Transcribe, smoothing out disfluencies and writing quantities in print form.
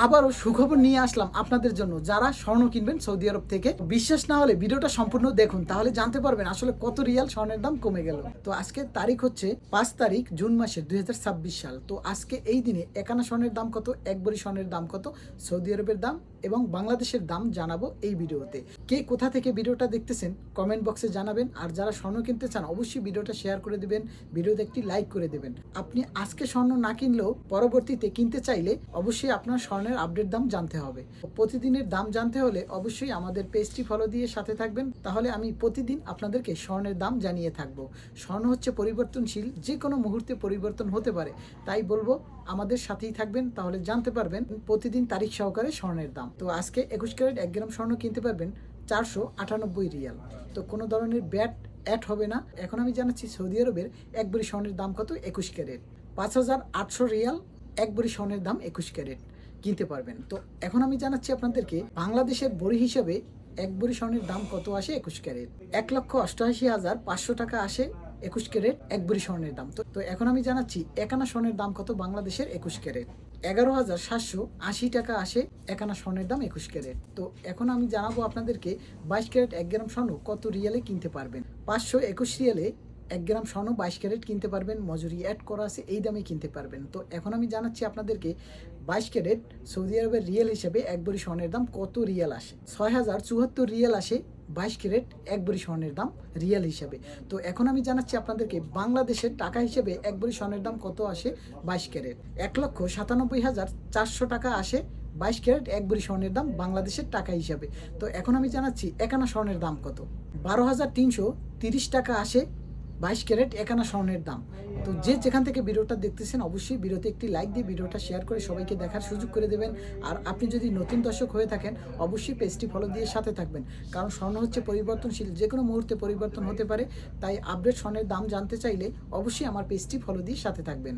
আবারও সুখবর নিয়ে আসলাম আপনাদের জন্য, যারা স্বর্ণ কিনবেন সৌদি আরব থেকে। বিশ্বাস না হলে ভিডিওটা সম্পূর্ণ দেখুন, তাহলে জানতে পারবেন আসলে কত রিয়াল স্বর্ণের দাম কমে গেল। তো আজকে তারিখ হচ্ছে 5 তারিখ জুন মাসের 2026 সাল। তো আজকে এই দিনে একানা স্বর্ণের দাম কত, এক ভরি স্বর্ণের দাম কত, সৌদি আরবের দাম এবং বাংলাদেশের দাম জানাবো এই ভিডিওতে। কে কোথা থেকে ভিডিওটা দেখতেছেন কমেন্ট বক্সে জানাবেন। আর যারা স্বর্ণ কিনতে চান অবশ্যই ভিডিওটা শেয়ার করে দিবেন, ভিডিওতে একটি লাইক করে দেবেন। আপনি আজকে স্বর্ণ না কিনলেও পরবর্তীতে কিনতে চাইলে অবশ্যই আপনার স্বর্ণের আপডেট দাম জানতে হবে। প্রতিদিনের দাম জানতে হলে অবশ্যই আমাদের পেজটি ফলো দিয়ে সাথে থাকবেন, তাহলে আমি প্রতিদিন আপনাদেরকে স্বর্ণের দাম জানিয়ে থাকবো। স্বর্ণ হচ্ছে পরিবর্তনশীল, যে কোনো মুহূর্তে পরিবর্তন হতে পারে, তাই বলবো আমাদের সাথেই থাকবেন, তাহলে জানতে পারবেন প্রতিদিন তারিখ সহকারে স্বর্ণের দাম। তো আজকে 21 ক্যারেট 1 গ্রাম স্বর্ণ কিনতে পারবেন 498 রিয়াল। তো কোনো ধরনের ব্যাট অ্যাড হবে না। এখন আমি জানাচ্ছি সৌদি আরবের এক ভরি স্বর্ণের দাম কত। 21 ক্যারেট 5,800 রিয়াল, এক ভরি স্বর্ণের দাম 21 ক্যারেট কিনতে পারবেন। তো এখন আমি জানাচ্ছি আপনাদেরকে বাংলাদেশের ভরি হিসেবে এক ভরি স্বর্ণের দাম কত আসে 21 ক্যারেট। 1,88,500 টাকা আসে 21 ক্যারেট এক ভরি স্বর্ণের দাম। তো এখন আমি জানাচ্ছি একানা স্বর্ণের দাম কত বাংলাদেশের 21 ক্যারেট। 11,780 টাকা আসে একানা স্বর্ণের দাম 21 ক্যারেট। তো এখন আমি জানাবো আপনাদেরকে 22 ক্যারেট 1 গ্রাম স্বর্ণ কত রিয়ালে কিনতে পারবেন। 521 রিয়ালে 1 গ্রাম স্বর্ণ 22 ক্যারেট কিনতে পারবেন, মজুরি অ্যাড করা আছে, এই দামে কিনতে পারবেন। তো এখন আমি জানাচ্ছি আপনাদেরকে 22 ক্যারেট সৌদি আরবের রিয়েল হিসেবে এক ভরি স্বর্ণের দাম কত রিয়াল আসে। 6,074 রিয়াল আসে 22 ক্যারেট এক ভরি স্বর্ণের দাম রিয়াল হিসেবে। তো এখন আমি জানাচ্ছি আপনাদেরকে বাংলাদেশের টাকা হিসেবে এক ভরি স্বর্ণের দাম কত আসে 22 ক্যারেট। 1,97,400 টাকা আসে 22 ক্যারেট এক ভরি স্বর্ণের দাম বাংলাদেশের টাকা হিসাবে। তো এখন আমি জানাচ্ছি একানা স্বর্ণের দাম কত। 12,330 টাকা আসে 22 ক্যারেট একানা স্বর্ণের দাম। তো যে যেখান থেকে ভিডিওটা দেখতেছেন অবশ্যই ভিডিওতে একটি লাইক দিয়ে ভিডিওটা শেয়ার করে সবাইকে দেখার সুযোগ করে দেবেন। আর আপনি যদি নতুন দর্শক হয়ে থাকেন অবশ্যই পেজটি ফলো দিয়ে সাথে থাকবেন, কারণ স্বর্ণ হচ্ছে পরিবর্তনশীল, যে কোনো মুহূর্তে পরিবর্তন হতে পারে। তাই আপডেট স্বর্ণের দাম জানতে চাইলে অবশ্যই আমার পেজটি ফলো দিয়ে সাথে থাকবেন।